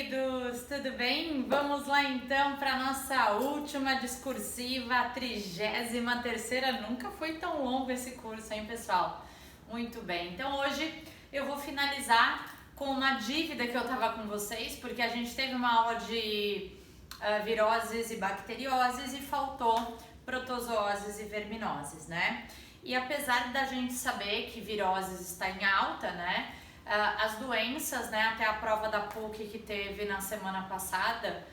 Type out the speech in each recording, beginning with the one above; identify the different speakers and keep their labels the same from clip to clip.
Speaker 1: Queridos, tudo bem? Vamos lá então para nossa última discursiva, a 33ª. Nunca foi tão longo esse curso, hein, pessoal? Muito bem, então hoje eu vou finalizar com uma dívida que eu tava com vocês, porque a gente teve uma aula de viroses e bacterioses e faltou protozooses e verminoses, né? E apesar da gente saber que viroses está em alta, né? As doenças, né, até a prova da PUC que teve na semana passada,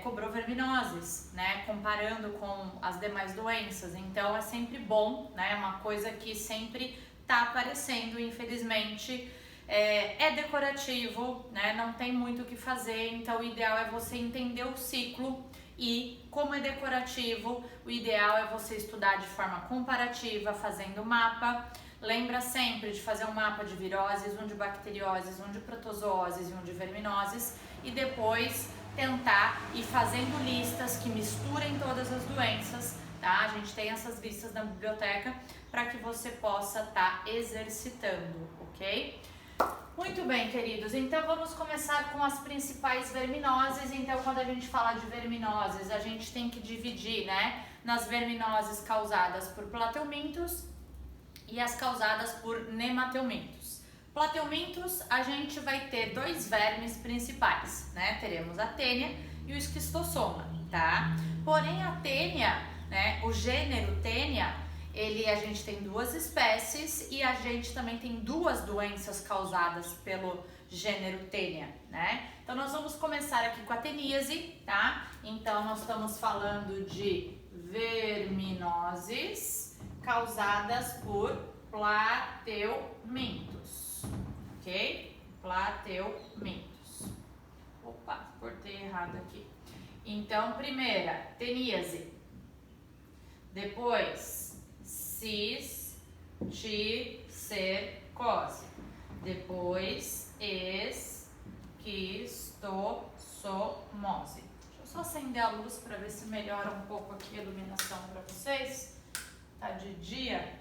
Speaker 1: cobrou verminoses, né, comparando com as demais doenças. Então é sempre bom, né, uma coisa que sempre tá aparecendo, infelizmente, é decorativo, né, não tem muito o que fazer, então o ideal é você entender o ciclo e como é decorativo, o ideal é você estudar de forma comparativa, fazendo mapa. Lembra sempre de fazer um mapa de viroses, um de bacterioses, um de protozooses e um de verminoses e depois tentar ir fazendo listas que misturem todas as doenças, tá? A gente tem essas listas na biblioteca para que você possa estar exercitando, ok? Muito bem, queridos, então vamos começar com as principais verminoses. Então, quando a gente fala de verminoses, a gente tem que dividir, né, nas verminoses causadas por plateumintos e as causadas por nemateumintos. Plateumintos, a gente vai ter dois vermes principais, né? Teremos a tênia e o esquistossoma, tá? Porém, a tênia, né, o gênero tênia, a gente tem duas espécies e a gente também tem duas doenças causadas pelo gênero tênia, né? Então, nós vamos começar aqui com a teníase, tá? Então, nós estamos falando de verminoses causadas por plateumintos, ok? Plateumintos. Opa, cortei errado aqui. Então, primeira, teníase. Depois, cisticercose. Depois, esquistossomose. Deixa eu só acender a luz para ver se melhora um pouco aqui a iluminação para vocês. Tá de dia,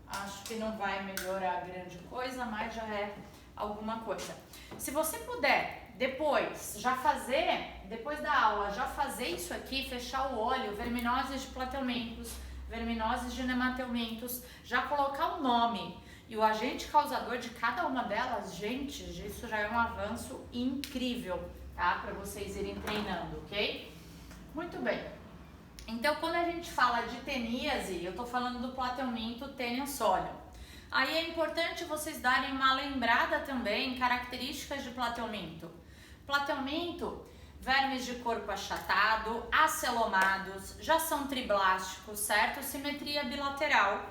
Speaker 1: acho que não vai melhorar grande coisa, mas já é alguma coisa. Se você puder, depois da aula, já fazer isso aqui, fechar o olho, verminoses de plateumintos, verminoses de nemateumintos, já colocar o nome e o agente causador de cada uma delas, gente, isso já é um avanço incrível, tá? Para vocês irem treinando, ok? Muito bem. Então, quando a gente fala de teníase, eu tô falando do plateuminto tênia solium. Aí é importante vocês darem uma lembrada também em características de plateuminto. Plateuminto, vermes de corpo achatado, acelomados, já são triblásticos, certo? Simetria bilateral.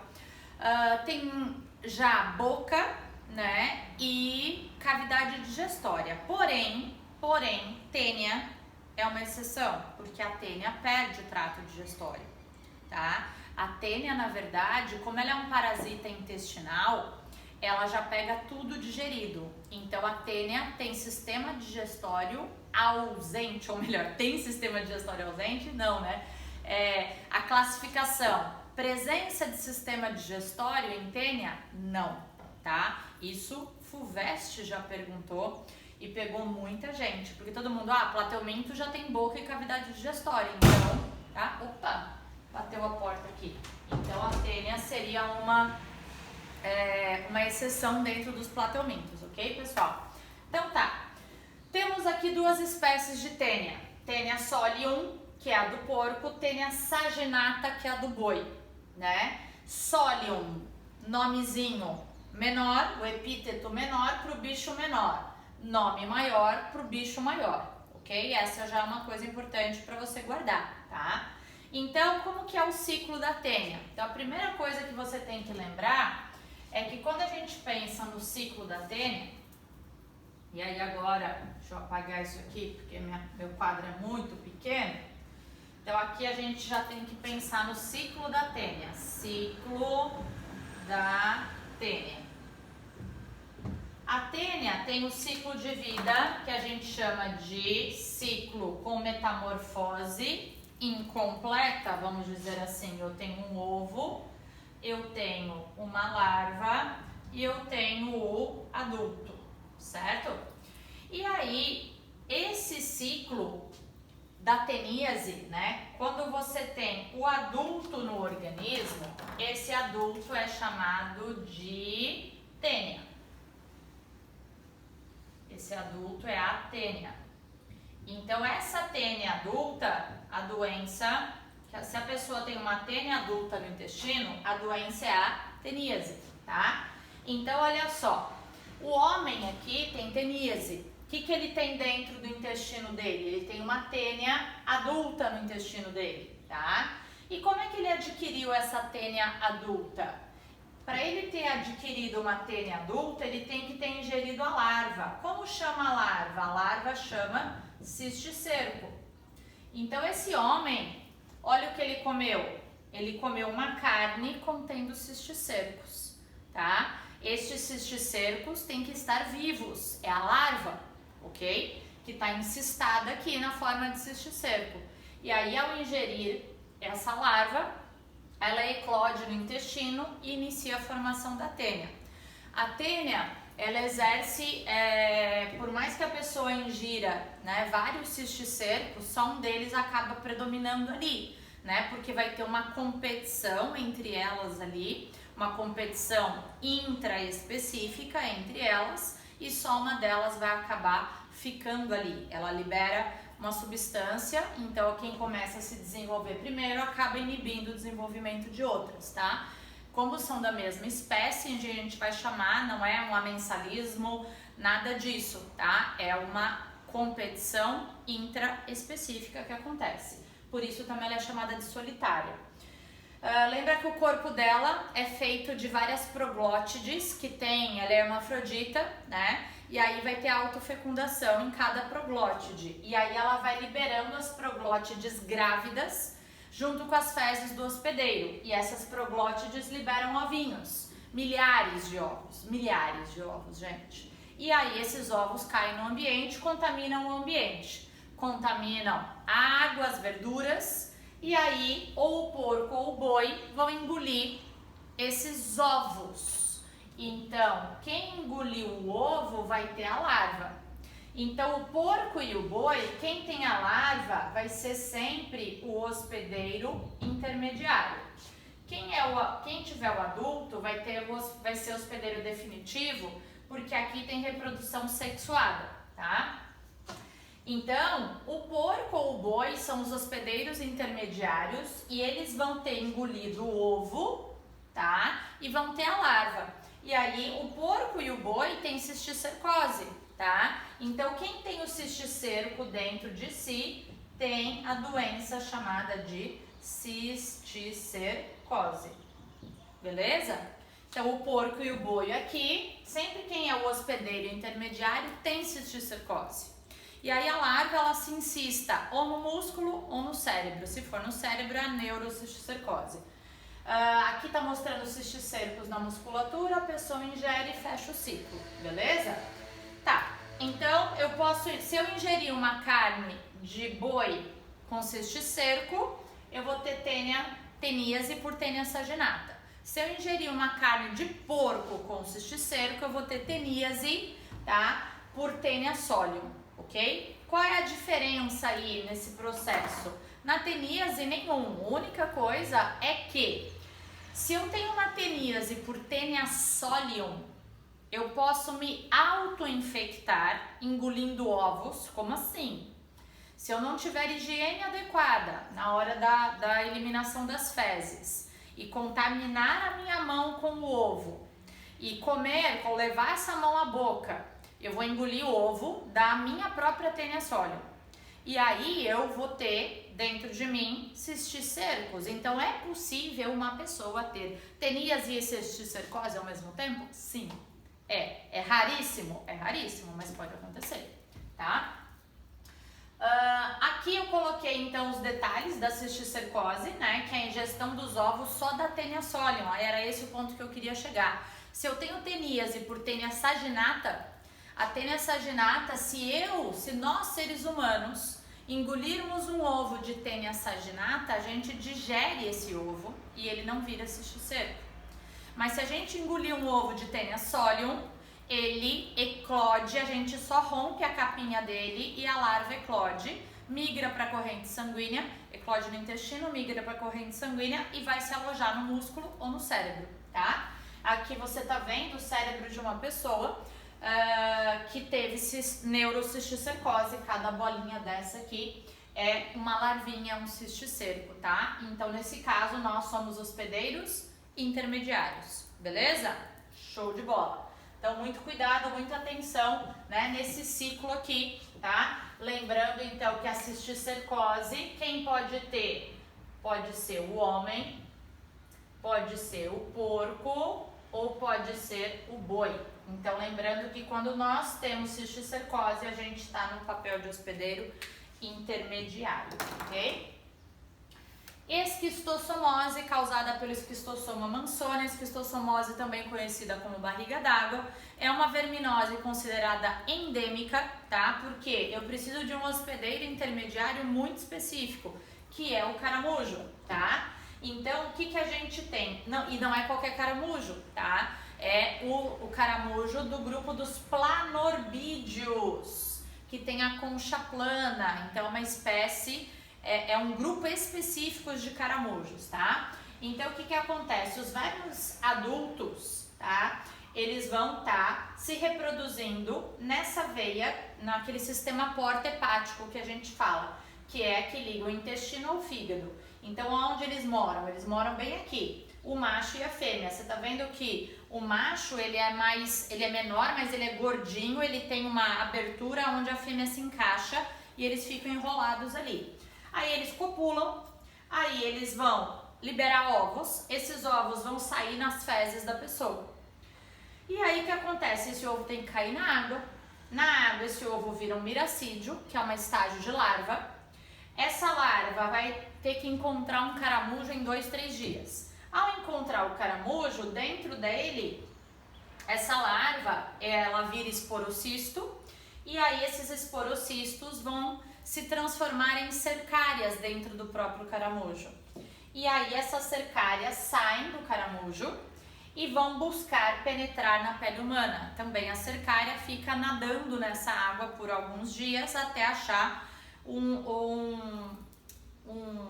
Speaker 1: Tem já boca, né? E cavidade digestória. Porém, tênia é uma exceção, porque a tênia perde o trato digestório, tá? A tênia, na verdade, como ela é um parasita intestinal, ela já pega tudo digerido. Então, a tênia tem sistema digestório ausente, ou melhor, tem sistema digestório ausente? Não, né? A classificação, presença de sistema digestório em tênia? Não, tá? Isso FUVEST já perguntou. E pegou muita gente, porque todo mundo, plateuminto já tem boca e cavidade digestória, então, tá? Opa, bateu a porta aqui. Então, a tênia seria uma exceção dentro dos plateumintos, ok, pessoal? Então, tá. Temos aqui duas espécies de tênia. Tênia solium, que é a do porco, tênia saginata, que é a do boi, né? Solium, nomezinho menor, o epíteto menor para o bicho menor. Nome maior para o bicho maior, ok? Essa já é uma coisa importante para você guardar, tá? Então, como que é o ciclo da tênia? Então, a primeira coisa que você tem que lembrar é que quando a gente pensa no ciclo da tênia, e aí agora, deixa eu apagar isso aqui, porque meu quadro é muito pequeno, então aqui a gente já tem que pensar no ciclo da tênia. Ciclo da tênia. A tênia tem o ciclo de vida que a gente chama de ciclo com metamorfose incompleta, vamos dizer assim. Eu tenho um ovo, eu tenho uma larva e eu tenho o adulto, certo? E aí esse ciclo da teníase, né? Quando você tem o adulto no organismo, esse adulto é chamado de tênia. Esse adulto é a tênia. Então, essa tênia adulta, a doença, se a pessoa tem uma tênia adulta no intestino, a doença é a teníase, tá? Então, olha só, o homem aqui tem teníase. O que ele tem dentro do intestino dele? Ele tem uma tênia adulta no intestino dele, tá? E como é que ele adquiriu essa tênia adulta? Para ele ter adquirido uma tênia adulta, ele tem que ter ingerido a larva. Como chama a larva? A larva chama cisticerco. Então, esse homem, olha o que ele comeu. Ele comeu uma carne contendo cisticercos, tá? Estes cisticercos têm que estar vivos, é a larva, ok? Que está encistada aqui na forma de cisticerco. E aí, ao ingerir essa larva, ela eclode no intestino e inicia a formação da tênia. A tênia, ela exerce, por mais que a pessoa ingira, né, vários cisticercos, só um deles acaba predominando ali, né? Porque vai ter uma competição entre elas ali, uma competição intraespecífica entre elas, e só uma delas vai acabar ficando ali. Ela libera uma substância, então quem começa a se desenvolver primeiro acaba inibindo o desenvolvimento de outras, tá? Como são da mesma espécie, a gente vai chamar, não é um amensalismo, nada disso, tá? É uma competição intraespecífica que acontece. Por isso também ela é chamada de solitária. Lembra que o corpo dela é feito de várias proglótides, ela é hermafrodita, né? E aí vai ter autofecundação em cada proglótide. E aí ela vai liberando as proglótides grávidas junto com as fezes do hospedeiro. E essas proglótides liberam ovinhos. Milhares de ovos, gente. E aí esses ovos caem no ambiente, contaminam o ambiente. Contaminam a água, as verduras. E aí ou o porco ou o boi vão engolir esses ovos. Então, quem engoliu o ovo vai ter a larva. Então, o porco e o boi, quem tem a larva, vai ser sempre o hospedeiro intermediário. Quem tiver o adulto vai ser hospedeiro definitivo, porque aqui tem reprodução sexuada, tá? Então, o porco ou o boi são os hospedeiros intermediários e eles vão ter engolido o ovo, tá? E vão ter a larva. E aí, o porco e o boi têm cisticercose, tá? Então, quem tem o cisticerco dentro de si tem a doença chamada de cisticercose. Beleza? Então, o porco e o boi aqui, sempre quem é o hospedeiro intermediário tem cisticercose. E aí a larva, ela se incista ou no músculo ou no cérebro. Se for no cérebro, é a neurocisticercose. Aqui tá mostrando os cisticercos na musculatura, a pessoa ingere e fecha o ciclo, beleza? Tá, então se eu ingerir uma carne de boi com cisticerco, eu vou ter teníase por tênia saginata. Se eu ingerir uma carne de porco com cisticerco, eu vou ter teníase, tá? Por tênia solium. Ok? Qual é a diferença aí nesse processo? Na teníase, nenhum. A única coisa é que se eu tenho uma teníase por tênia solium, eu posso me auto-infectar engolindo ovos. Como assim? Se eu não tiver higiene adequada na hora da eliminação das fezes e contaminar a minha mão com o ovo e comer, ou levar essa mão à boca, eu vou engolir o ovo da minha própria tênia solium. E aí eu vou ter dentro de mim cisticercos. Então é possível uma pessoa ter teníase e cisticercose ao mesmo tempo? Sim. É raríssimo? É raríssimo, mas pode acontecer, tá? Aqui eu coloquei então os detalhes da cisticercose, né? Que é a ingestão dos ovos só da tênia solium. Aí era esse o ponto que eu queria chegar. Se eu tenho teníase por tênia saginata, a tênia saginata, se nós seres humanos engolirmos um ovo de tênia saginata, a gente digere esse ovo e ele não vira cisticerco. Mas se a gente engolir um ovo de tênia solium, ele eclode, a gente só rompe a capinha dele e a larva eclode, migra para a corrente sanguínea, eclode no intestino, migra para a corrente sanguínea e vai se alojar no músculo ou no cérebro, tá? Aqui você tá vendo o cérebro de uma pessoa que teve neurocisticercose. Cada bolinha dessa aqui é uma larvinha, um cisticerco, tá? Então, nesse caso, nós somos hospedeiros intermediários, beleza? Show de bola! Então, muito cuidado, muita atenção, né, nesse ciclo aqui, tá? Lembrando, então, que a cisticercose, quem pode ter? Pode ser o homem, pode ser o porco ou pode ser o boi. Então, lembrando que quando nós temos cisticercose, a gente está no papel de hospedeiro intermediário, ok? Esquistossomose, causada pelo Esquistossoma mansonia, esquistossomose também conhecida como barriga d'água, é uma verminose considerada endêmica, tá? Porque eu preciso de um hospedeiro intermediário muito específico, que é o caramujo, tá? Então, o que a gente tem? Não é qualquer caramujo, tá? É o caramujo do grupo dos planorbídeos, que tem a concha plana, então é uma espécie... É um grupo específico de caramujos, tá? Então, o que acontece? Os vermes adultos, tá? Eles vão estar se reproduzindo nessa veia, naquele sistema porta-hepático que a gente fala, que é que liga o intestino ao fígado. Então, onde eles moram? Eles moram bem aqui, o macho e a fêmea. Você tá vendo que o macho, ele é menor, mas ele é gordinho, ele tem uma abertura onde a fêmea se encaixa e eles ficam enrolados ali. Aí eles copulam, aí eles vão liberar ovos, esses ovos vão sair nas fezes da pessoa. E aí o que acontece? Esse ovo tem que cair na água esse ovo vira um miracídio, que é um estágio de larva. Essa larva vai ter que encontrar um caramujo em 2-3 dias. Ao encontrar o caramujo, dentro dele, essa larva, ela vira esporocisto, e aí esses esporocistos vão se transformar em cercárias dentro do próprio caramujo. E aí essas cercárias saem do caramujo e vão buscar penetrar na pele humana. Também a cercária fica nadando nessa água por alguns dias até achar um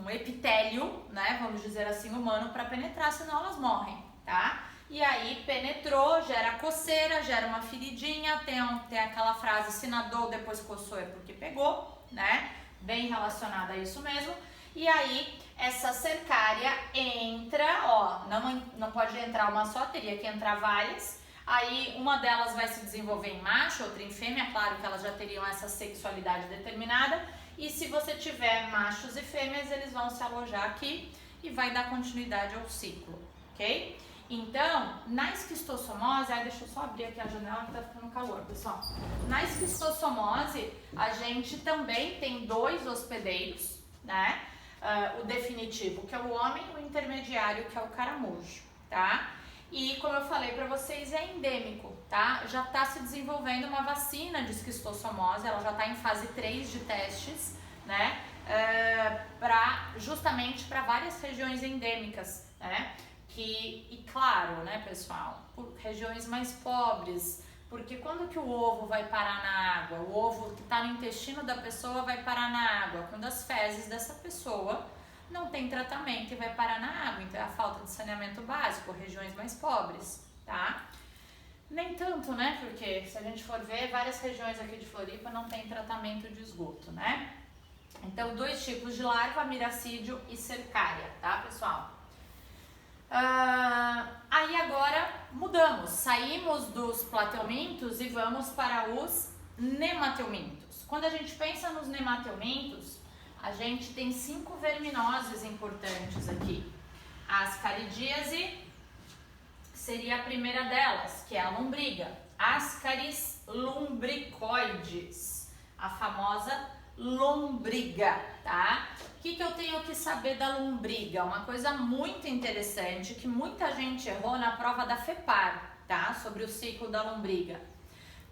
Speaker 1: epitélio, né, vamos dizer assim, humano para penetrar, senão elas morrem, tá? E aí penetrou, gera coceira, gera uma feridinha, tem aquela frase, se nadou, depois coçou é porque pegou, né? Bem relacionada a isso mesmo. E aí essa cercária entra, ó, não pode entrar uma só, teria que entrar várias. Aí uma delas vai se desenvolver em macho, outra em fêmea, claro que elas já teriam essa sexualidade determinada. E se você tiver machos e fêmeas, eles vão se alojar aqui e vai dar continuidade ao ciclo, ok? Então, na esquistossomose, deixa eu só abrir aqui a janela que tá ficando calor, pessoal. Na esquistossomose, a gente também tem 2 hospedeiros, né? O definitivo, que é o homem, e o intermediário, que é o caramujo, tá? E como eu falei pra vocês, é endêmico, tá? Já tá se desenvolvendo uma vacina de esquistossomose, ela já tá em fase 3 de testes, né? Justamente para várias regiões endêmicas, né? E claro, né, pessoal, por regiões mais pobres, porque quando que o ovo vai parar na água? O ovo que está no intestino da pessoa vai parar na água quando as fezes dessa pessoa não tem tratamento e vai parar na água. Então é a falta de saneamento básico, regiões mais pobres, tá? Nem tanto, né, porque se a gente for ver, várias regiões aqui de Floripa não tem tratamento de esgoto, né? Então 2 tipos de larva, miracídio e cercária, tá, pessoal? Aí agora mudamos, saímos dos plateumintos e vamos para os nemateumintos. Quando a gente pensa nos nemateumintos, a gente tem 5 verminoses importantes aqui. A ascaridíase seria a primeira delas, que é a lombriga. Ascaris lumbricoides, a famosa lombriga, tá? O que eu tenho que saber da lombriga? Uma coisa muito interessante que muita gente errou na prova da FEPAR, tá? Sobre o ciclo da lombriga.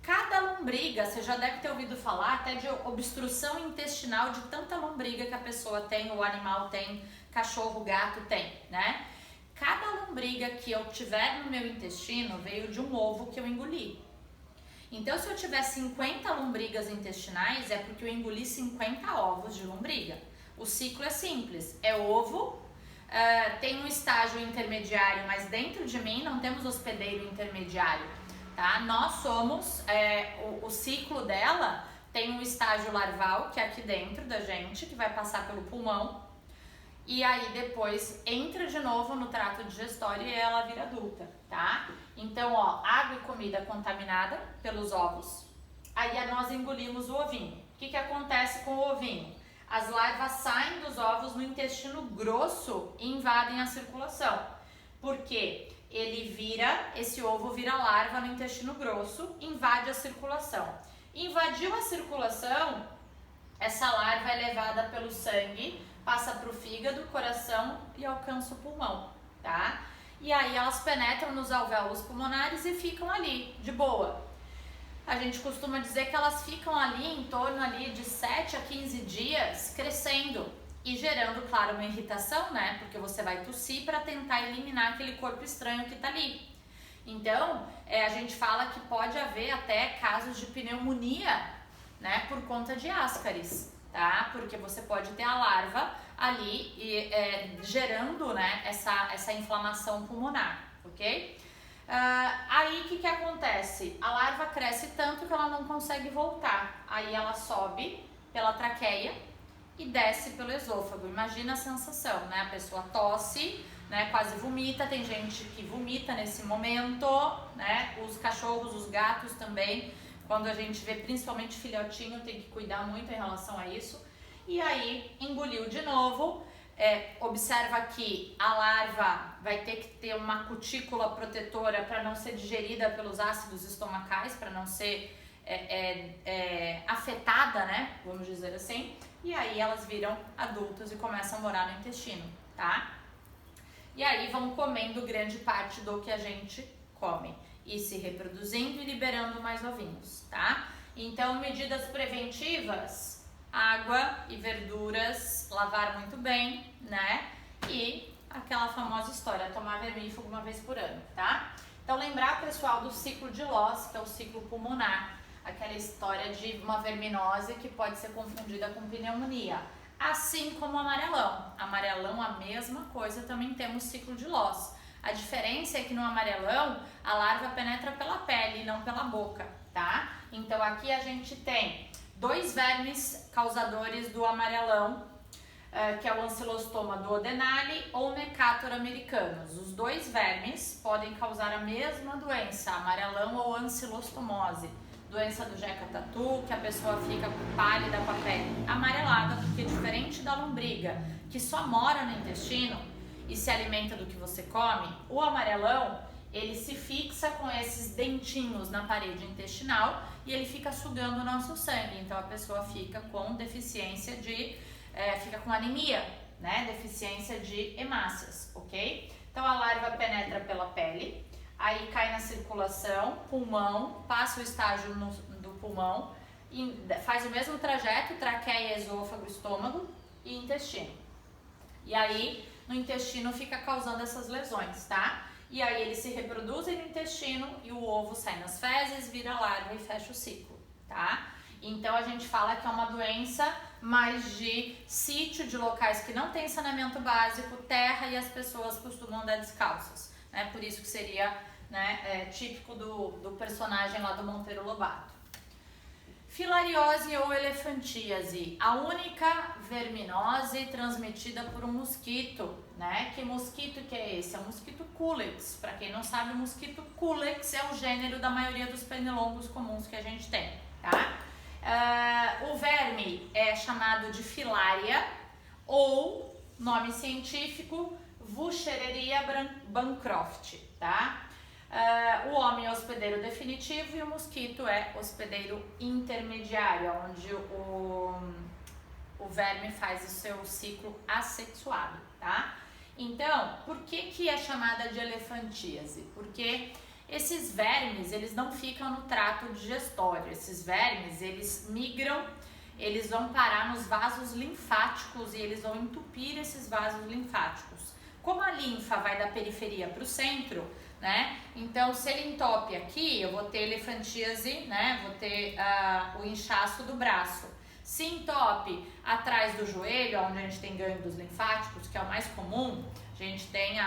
Speaker 1: Cada lombriga, você já deve ter ouvido falar até de obstrução intestinal de tanta lombriga que a pessoa tem, o animal tem, cachorro, gato tem, né? Cada lombriga que eu tiver no meu intestino veio de um ovo que eu engoli, Então, se eu tiver 50 lombrigas intestinais, é porque eu engoli 50 ovos de lombriga. O ciclo é simples, é ovo, tem um estágio intermediário, mas dentro de mim não temos hospedeiro intermediário, tá? Nós somos, o ciclo dela tem um estágio larval, que é aqui dentro da gente, que vai passar pelo pulmão, e aí depois entra de novo no trato digestório e ela vira adulta, tá? Então, ó, água e comida contaminada pelos ovos, aí nós engolimos o ovinho. O que acontece com o ovinho? As larvas saem dos ovos no intestino grosso e invadem a circulação. Por quê? Esse ovo vira larva no intestino grosso, invade a circulação. Invadiu a circulação, essa larva é levada pelo sangue, passa para o fígado, coração e alcança o pulmão, tá? E aí elas penetram nos alvéolos pulmonares e ficam ali, de boa. A gente costuma dizer que elas ficam ali em torno ali de 7 a 15 dias crescendo e gerando, claro, uma irritação, né? Porque você vai tossir para tentar eliminar aquele corpo estranho que tá ali. Então, a gente fala que pode haver até casos de pneumonia, né? Por conta de ascaris, tá? Porque você pode ter a larva ali gerando, né? Essa inflamação pulmonar, ok? Aí o que acontece? A larva cresce tanto que ela não consegue voltar. Aí ela sobe pela traqueia e desce pelo esôfago. Imagina a sensação, né? A pessoa tosse, né? Quase vomita. Tem gente que vomita nesse momento, né? Os cachorros, os gatos também. Quando a gente vê principalmente filhotinho, tem que cuidar muito em relação a isso. E aí engoliu de novo. Observa que a larva vai ter que ter uma cutícula protetora para não ser digerida pelos ácidos estomacais, para não ser afetada, né? Vamos dizer assim. E aí elas viram adultas e começam a morar no intestino, tá? E aí vão comendo grande parte do que a gente come e se reproduzindo e liberando mais ovinhos, tá? Então, medidas preventivas: água e verduras, lavar muito bem, né? E aquela famosa história, tomar vermífugo uma vez por ano, tá? Então, lembrar, pessoal, do ciclo de Loss, que é o ciclo pulmonar, aquela história de uma verminose que pode ser confundida com pneumonia. Assim como o amarelão. Amarelão, a mesma coisa, também temos ciclo de Loss. A diferença é que no amarelão, a larva penetra pela pele e não pela boca, tá? Então, aqui a gente tem 2 vermes causadores do amarelão, que é o Ancylostoma duodenale ou Necator americanus. Os 2 vermes podem causar a mesma doença, amarelão ou ancilostomose. Doença do Jeca Tatu, que a pessoa fica pálida com a pele amarelada, porque diferente da lombriga, que só mora no intestino e se alimenta do que você come, o amarelão, ele se fixa com esses dentinhos na parede intestinal e ele fica sugando o nosso sangue. Então a pessoa fica com deficiência fica com anemia, né? Deficiência de hemácias, ok? Então a larva penetra pela pele, aí cai na circulação, pulmão, passa o estágio do pulmão, e faz o mesmo trajeto, traqueia, esôfago, estômago e intestino. E aí no intestino fica causando essas lesões, tá? E aí eles se reproduzem no intestino e o ovo sai nas fezes, vira larva e fecha o ciclo, tá? Então a gente fala que é uma doença mais de sítio, de locais que não tem saneamento básico, terra, e as pessoas costumam andar descalças, né? Por isso que seria, né, típico do personagem lá do Monteiro Lobato. Filariose ou elefantíase, a única verminose transmitida por um mosquito, né? Que mosquito que é esse? É o mosquito Culex. Para quem não sabe, o mosquito Culex é o gênero da maioria dos pernilongos comuns que a gente tem, tá? O verme é chamado de filária ou, nome científico, Wuchereria bancroft, tá? O homem é hospedeiro definitivo e o mosquito é hospedeiro intermediário, onde o verme faz o seu ciclo assexuado, tá? Então, por que é chamada de elefantíase? Porque esses vermes, eles não ficam no trato digestório. Esses vermes, eles migram, eles vão parar nos vasos linfáticos e eles vão entupir esses vasos linfáticos. Como a linfa vai da periferia para o centro, né? Então, se ele entope aqui, eu vou ter elefantíase, né? Vou ter o inchaço do braço. Se entope atrás do joelho, onde a gente tem gânglios linfáticos, que é o mais comum, a gente tem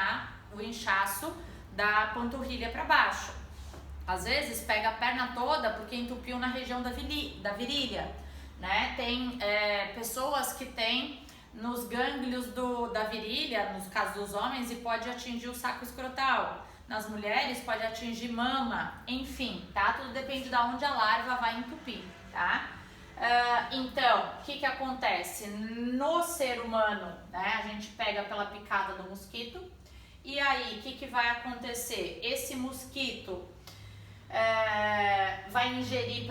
Speaker 1: o inchaço da panturrilha para baixo. Às vezes pega a perna toda porque entupiu na região da virilha, né? Tem pessoas que têm nos gânglios da virilha, nos casos dos homens, e pode atingir o saco escrotal. Nas mulheres pode atingir mama, enfim, tá? Tudo depende de onde a larva vai entupir, tá? Então, o que acontece? No ser humano, né, a gente pega pela picada do mosquito, e aí, o que vai acontecer? Esse mosquito vai ingerir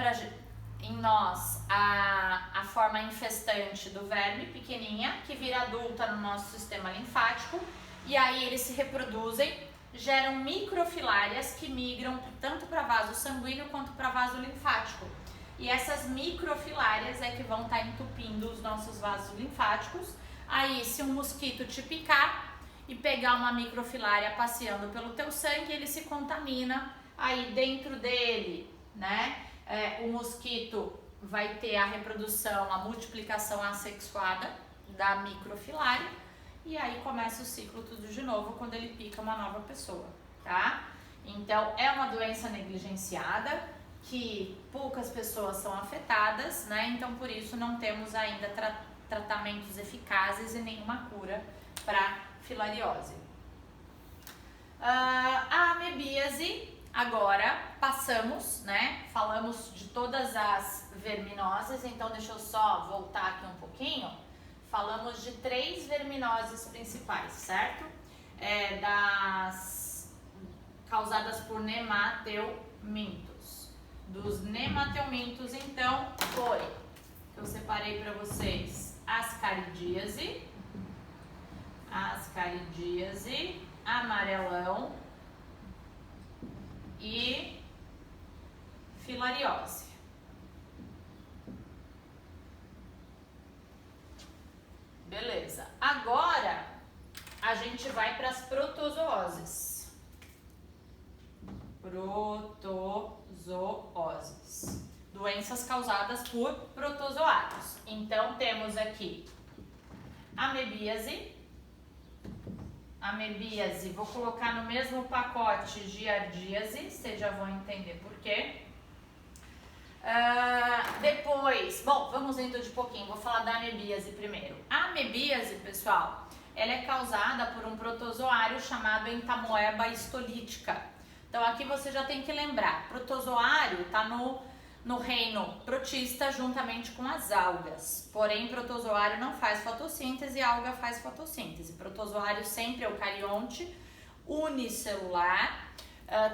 Speaker 1: em nós a forma infestante do verme pequenininha, que vira adulta no nosso sistema linfático, e aí eles se reproduzem, geram microfilárias que migram tanto para vaso sanguíneo quanto para vaso linfático. E essas microfilárias é que vão estar entupindo os nossos vasos linfáticos. Aí, se um mosquito te picar e pegar uma microfilária passeando pelo teu sangue, ele se contamina. Aí, dentro dele, né, o mosquito vai ter a reprodução, a multiplicação assexuada da microfilária. E aí começa o ciclo tudo de novo quando ele pica uma nova pessoa, tá? Então, é uma doença negligenciada, que poucas pessoas são afetadas, né? Então, por isso, não temos ainda tratamentos eficazes e nenhuma cura para filariose. A amebíase, agora passamos, né? Falamos de todas as verminoses, então deixa eu só voltar aqui um pouquinho. Falamos de 3 verminoses principais, certo? Causadas por nemateumintos. Dos nemateumintos, então, foi que eu separei para vocês: ascaridíase, amarelão e filariose. Beleza. Agora a gente vai para as protozooses. Doenças causadas por protozoários. Então, temos aqui amebíase, vou colocar no mesmo pacote giardíase, vocês já vão entender por quê. Depois, bom, vamos indo de pouquinho, vou falar da amebíase primeiro. A amebíase, pessoal, ela é causada por um protozoário chamado Entamoeba histolítica. Então, aqui você já tem que lembrar, protozoário está no reino protista juntamente com as algas. Porém, protozoário não faz fotossíntese, alga faz fotossíntese. Protozoário sempre eucarionte, unicelular.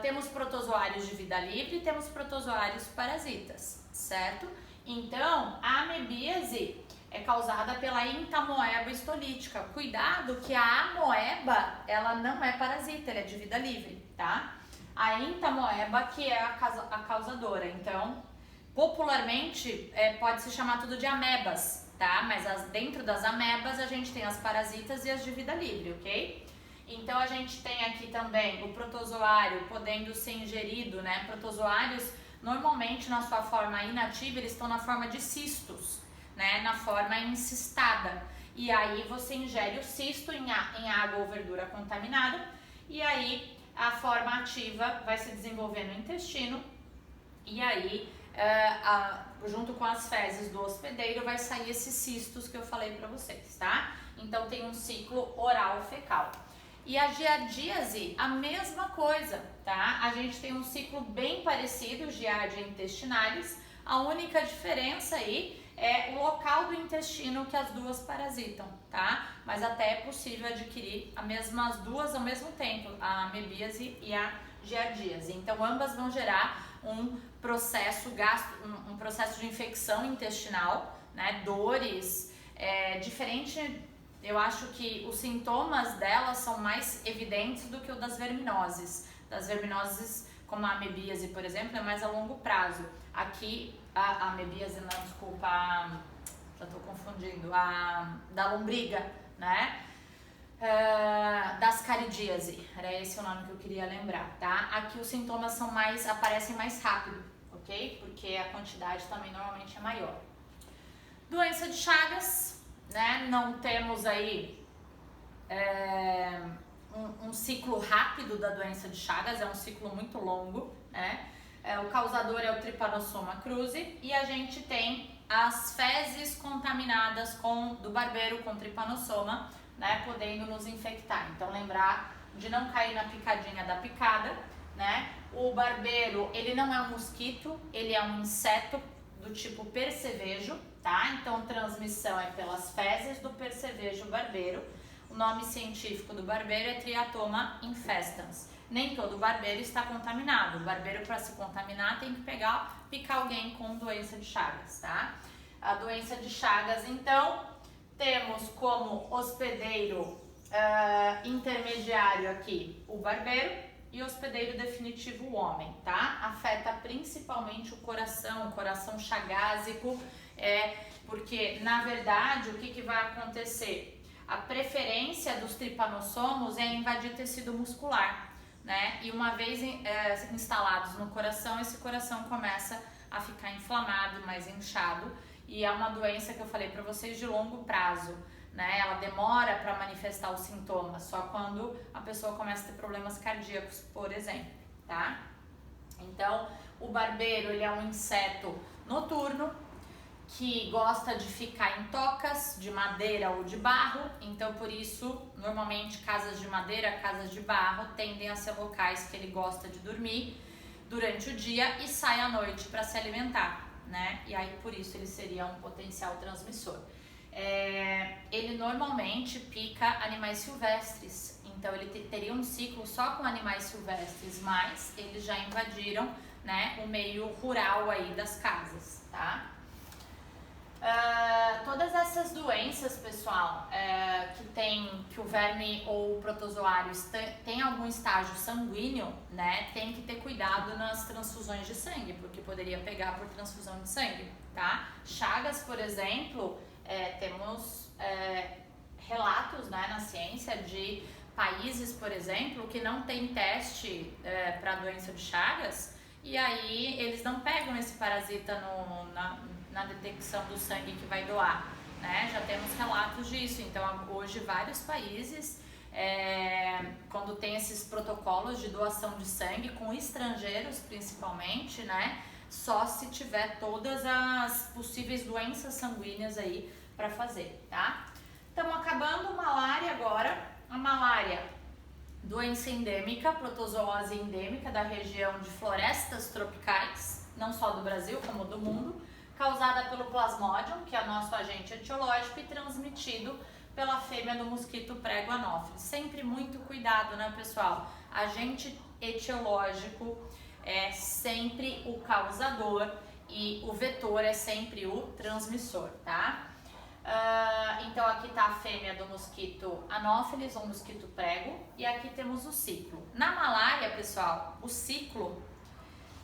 Speaker 1: Temos protozoários de vida livre e temos protozoários parasitas, certo? Então, a amebíase é causada pela Entamoeba histolítica. Cuidado que a amoeba, ela não é parasita, ela é de vida livre, tá? A entamoeba que é a causadora. Então, popularmente, pode se chamar tudo de amebas, tá? Mas dentro das amebas a gente tem as parasitas e as de vida livre, ok? Então, a gente tem aqui também o protozoário podendo ser ingerido, né? Protozoários, normalmente, na sua forma inativa, eles estão na forma de cistos, né? Na forma encistada. E aí, você ingere o cisto em água ou verdura contaminada, e aí a forma ativa vai se desenvolver no intestino, e aí, junto com as fezes do hospedeiro, vai sair esses cistos que eu falei para vocês, tá? Então, tem um ciclo oral-fecal. E a giardíase, a mesma coisa, tá? A gente tem um ciclo bem parecido, giardia intestinalis. A única diferença aí é o local do intestino que as duas parasitam, tá? Mas até é possível adquirir as duas ao mesmo tempo, a amebíase e a giardíase. Então, ambas vão gerar um processo de infecção intestinal, né? Dores, diferente. Eu acho que os sintomas delas são mais evidentes do que o das verminoses. Das verminoses, como a amebíase, por exemplo, é mais a longo prazo. Aqui, a amebíase, não, desculpa, já estou confundindo, da lombriga, né? das caridíase, era esse o nome que eu queria lembrar, tá? Aqui os sintomas aparecem mais rápido, ok? Porque a quantidade também normalmente é maior. Doença de Chagas, né? Não temos aí um ciclo rápido da doença de Chagas, é um ciclo muito longo, né? O causador é o Trypanosoma cruzi e a gente tem as fezes contaminadas do barbeiro com Trypanosoma, né, podendo nos infectar. Então lembrar de não cair na picadinha da picada, né? O barbeiro, ele não é um mosquito, ele é um inseto do tipo percevejo, tá? Então transmissão é pelas fezes do percevejo barbeiro. O nome científico do barbeiro é Triatoma infestans. Nem todo barbeiro está contaminado. O barbeiro, para se contaminar, tem que picar alguém com doença de Chagas, tá? A doença de Chagas, então, temos como hospedeiro intermediário aqui o barbeiro e hospedeiro definitivo o homem, tá? Afeta principalmente o coração chagásico, porque, na verdade, o que vai acontecer? A preferência dos tripanossomos é invadir tecido muscular, né? E uma vez instalados no coração, esse coração começa a ficar inflamado, mais inchado, e é uma doença que eu falei para vocês de longo prazo, né? Ela demora para manifestar os sintomas, só quando a pessoa começa a ter problemas cardíacos, por exemplo, tá? Então, o barbeiro, ele é um inseto noturno que gosta de ficar em tocas de madeira ou de barro, então por isso, normalmente casas de madeira, casas de barro tendem a ser locais que ele gosta de dormir durante o dia e sai à noite para se alimentar, né? E aí por isso ele seria um potencial transmissor. Ele normalmente pica animais silvestres, então ele teria um ciclo só com animais silvestres, mas eles já invadiram, né, o meio rural aí das casas, tá? Todas essas doenças, pessoal, que o verme ou o protozoário tem algum estágio sanguíneo, né, tem que ter cuidado nas transfusões de sangue, porque poderia pegar por transfusão de sangue, tá? Chagas, por exemplo, temos relatos, né, na ciência de países, por exemplo, que não tem teste para a doença de Chagas, e aí eles não pegam esse parasita na detecção do sangue que vai doar, né? Já temos relatos disso. Então hoje vários países, quando tem esses protocolos de doação de sangue com estrangeiros principalmente, né, só se tiver todas as possíveis doenças sanguíneas aí para fazer, tá? Estamos acabando malária agora. A malária, doença endêmica, protozoose endêmica da região de florestas tropicais, não só do Brasil como do mundo, causada pelo Plasmodium, que é nosso agente etiológico, e transmitido pela fêmea do mosquito prego anófilis. Sempre muito cuidado, né, pessoal? Agente etiológico é sempre o causador e o vetor é sempre o transmissor, tá? Então aqui tá a fêmea do mosquito anófilis, ou mosquito prego, e aqui temos o ciclo. Na malária, pessoal, o ciclo,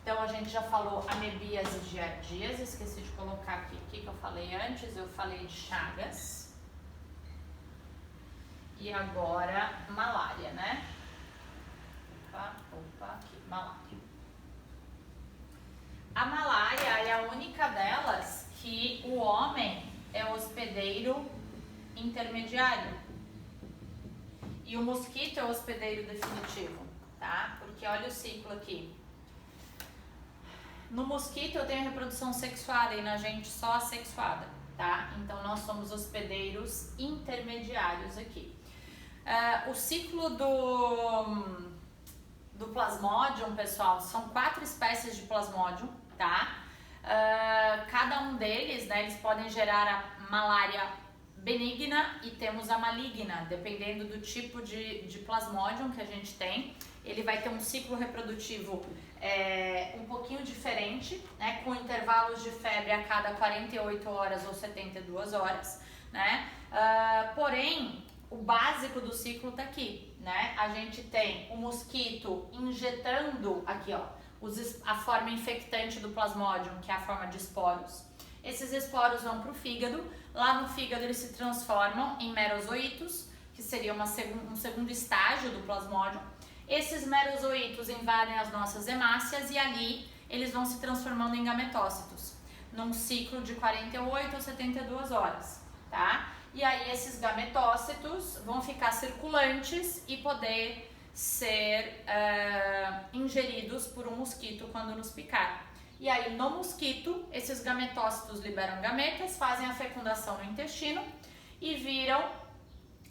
Speaker 1: então a gente já falou amebíase e giardíase, esqueci de colocar aqui o que eu falei antes, eu falei de Chagas. E agora malária, né? Aqui, malária. A malária é a única delas que o homem é o hospedeiro intermediário e o mosquito é o hospedeiro definitivo, tá? Porque olha o ciclo aqui. No mosquito eu tenho reprodução sexuada e na gente só assexuada, tá? Então nós somos hospedeiros intermediários aqui. O ciclo do Plasmodium, pessoal, são 4 espécies de Plasmodium, tá? Cada um deles, né, eles podem gerar a malária benigna e temos a maligna, dependendo do tipo de Plasmodium que a gente tem. Ele vai ter um ciclo reprodutivo um pouquinho diferente, né, com intervalos de febre a cada 48 horas ou 72 horas, né? Porém, o básico do ciclo tá aqui, né? A gente tem o mosquito injetando aqui, ó, a forma infectante do Plasmodium, que é a forma de esporos. Esses esporos vão para o fígado, lá no fígado eles se transformam em merozoítos, que seria um segundo estágio do Plasmodium. Esses merozoítos invadem as nossas hemácias e ali eles vão se transformando em gametócitos, num ciclo de 48 ou 72 horas, tá? E aí esses gametócitos vão ficar circulantes e poder ser ingeridos por um mosquito quando nos picar. E aí no mosquito, esses gametócitos liberam gametas, fazem a fecundação no intestino e viram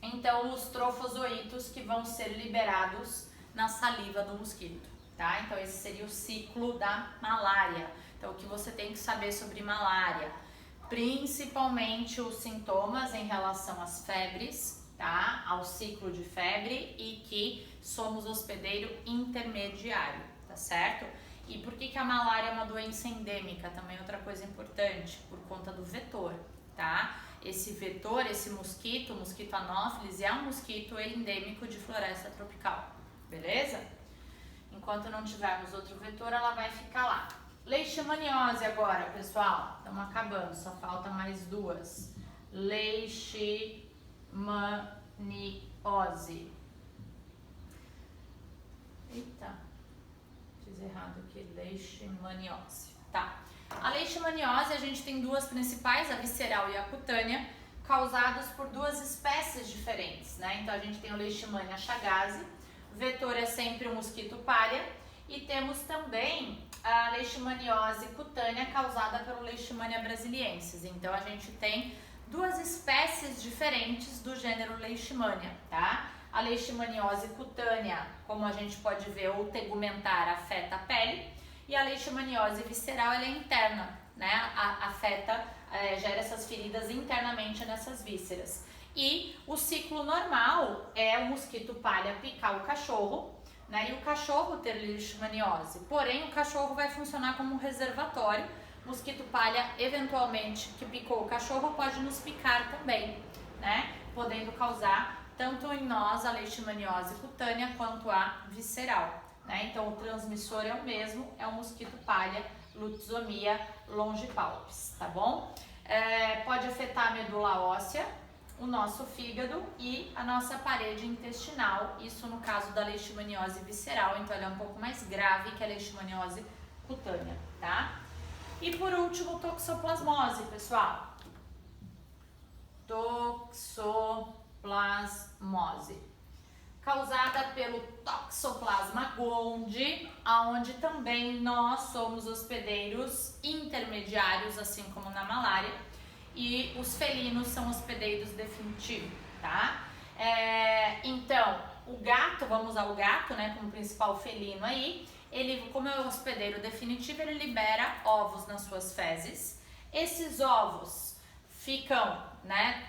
Speaker 1: então os trofozoítos que vão ser liberados na saliva do mosquito, tá? Então esse seria o ciclo da malária. Então o que você tem que saber sobre malária? Principalmente os sintomas em relação às febres, tá? Ao ciclo de febre e que somos hospedeiro intermediário, tá certo? E por que a malária é uma doença endêmica? Também outra coisa importante, por conta do vetor, tá? Esse vetor, esse mosquito, o mosquito anófeles, é um mosquito endêmico de floresta tropical, beleza? Enquanto não tivermos outro vetor, ela vai ficar lá. Leishmaniose agora, pessoal. Estamos acabando, só falta mais duas. Leishmaniose. Eita, fiz errado aqui. Leishmaniose. Tá. A leishmaniose, a gente tem duas principais, a visceral e a cutânea, causadas por duas espécies diferentes, né? Então a gente tem o Leishmania chagas, o vetor é sempre o mosquito palha, e temos também a leishmaniose cutânea causada pelo Leishmania brasiliensis. Então a gente tem duas espécies diferentes do gênero Leishmania, tá? A leishmaniose cutânea, como a gente pode ver, ou tegumentar, afeta a pele, e a leishmaniose visceral, ela é interna, né? Afeta, gera essas feridas internamente nessas vísceras. E o ciclo normal é o mosquito palha picar o cachorro, né? E o cachorro ter leishmaniose. Porém, o cachorro vai funcionar como um reservatório. Mosquito palha, eventualmente, que picou o cachorro, pode nos picar também, né? Podendo causar tanto em nós a leishmaniose cutânea quanto a visceral, né? Então, o transmissor é o mesmo, é o mosquito palha, Lutzomia longipalpis, tá bom? Pode afetar a medula óssea, o nosso fígado e a nossa parede intestinal, isso no caso da leishmaniose visceral, então ela é um pouco mais grave que a leishmaniose cutânea, tá? E por último, toxoplasmose, pessoal. Toxoplasmose, causada pelo Toxoplasma gondii, aonde também nós somos hospedeiros intermediários, assim como na malária, e os felinos são hospedeiros definitivos, tá? Então, o gato, vamos ao gato, né, como principal felino aí, ele, como é o hospedeiro definitivo, ele libera ovos nas suas fezes. Esses ovos ficam, né,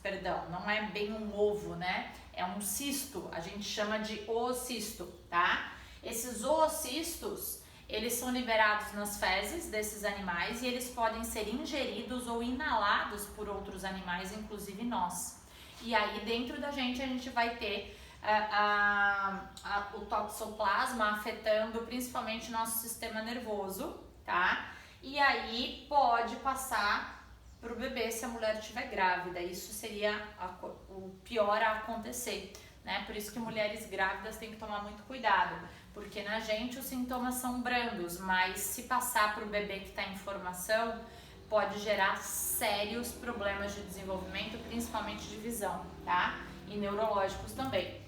Speaker 1: perdão, não é bem um ovo, né? É um cisto, a gente chama de oocisto, tá? Esses oocistos, eles são liberados nas fezes desses animais e eles podem ser ingeridos ou inalados por outros animais, inclusive nós. E aí dentro da gente a gente vai ter o toxoplasma afetando principalmente o nosso sistema nervoso, tá? E aí pode passar para o bebê se a mulher estiver grávida. Isso seria o pior a acontecer, né? Por isso que mulheres grávidas têm que tomar muito cuidado, porque na gente os sintomas são brandos, mas se passar para o bebê que está em formação, pode gerar sérios problemas de desenvolvimento, principalmente de visão, tá? E neurológicos também.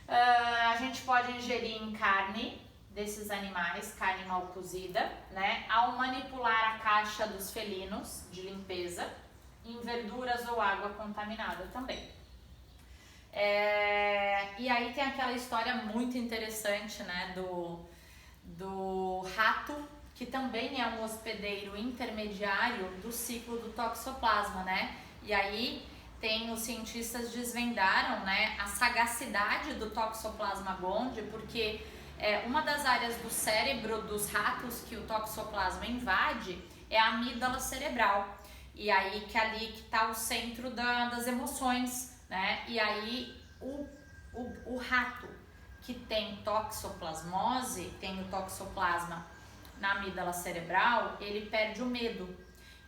Speaker 1: A gente pode ingerir em carne desses animais, carne mal cozida, né? Ao manipular a caixa dos felinos de limpeza, em verduras ou água contaminada também. E aí tem aquela história muito interessante, né, do rato, que também é um hospedeiro intermediário do ciclo do toxoplasma, né? E aí os cientistas desvendaram, né, a sagacidade do Toxoplasma gondii, porque uma das áreas do cérebro dos ratos que o toxoplasma invade é a amígdala cerebral. E aí que ali que está o centro das emoções, né? E aí o rato que tem toxoplasmose, tem o toxoplasma na amígdala cerebral, ele perde o medo.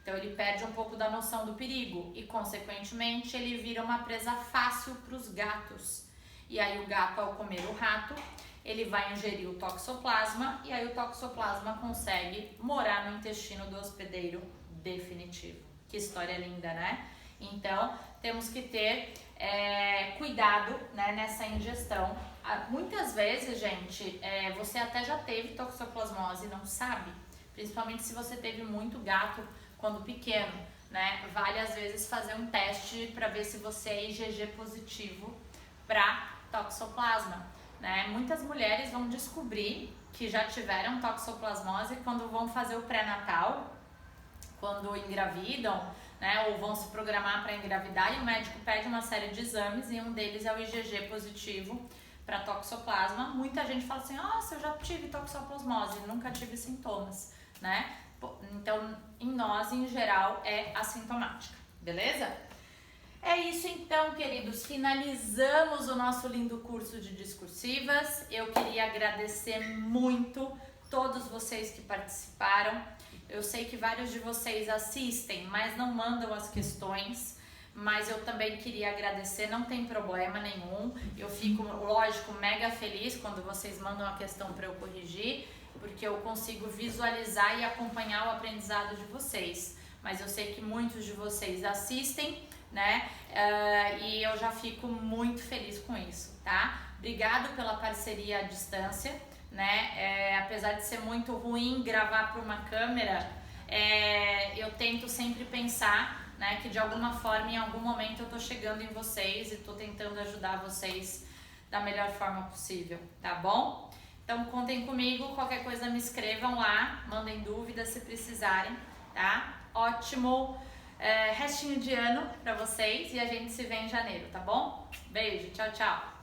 Speaker 1: Então ele perde um pouco da noção do perigo e, consequentemente, ele vira uma presa fácil para os gatos. E aí o gato, ao comer o rato, ele vai ingerir o toxoplasma e aí o toxoplasma consegue morar no intestino do hospedeiro definitivo. Que história linda, né? Então, temos que ter cuidado, né, nessa ingestão. Muitas vezes, gente, você até já teve toxoplasmose e não sabe. Principalmente se você teve muito gato quando pequeno, né? Vale às vezes fazer um teste para ver se você é IgG positivo para toxoplasma, né? Muitas mulheres vão descobrir que já tiveram toxoplasmose quando vão fazer o pré-natal, quando engravidam, né? Ou vão se programar para engravidar e o médico pede uma série de exames e um deles é o IgG positivo para toxoplasma. Muita gente fala assim: nossa, eu já tive toxoplasmose, nunca tive sintomas, né? Então, em nós, em geral, é assintomática, beleza? É isso então, queridos, finalizamos o nosso lindo curso de discursivas. Eu queria agradecer muito todos vocês que participaram. Eu sei que vários de vocês assistem, mas não mandam as questões, mas eu também queria agradecer, não tem problema nenhum. Eu fico, lógico, mega feliz quando vocês mandam a questão para eu corrigir, porque eu consigo visualizar e acompanhar o aprendizado de vocês. Mas eu sei que muitos de vocês assistem, né? E eu já fico muito feliz com isso, tá? Obrigado pela parceria à distância, né? Apesar de ser muito ruim gravar por uma câmera, eu tento sempre pensar, né, que de alguma forma, em algum momento eu tô chegando em vocês e tô tentando ajudar vocês da melhor forma possível, tá bom? Então contem comigo, qualquer coisa me escrevam lá, mandem dúvidas se precisarem, tá? Ótimo restinho de ano pra vocês e a gente se vê em janeiro, tá bom? Beijo, tchau, tchau!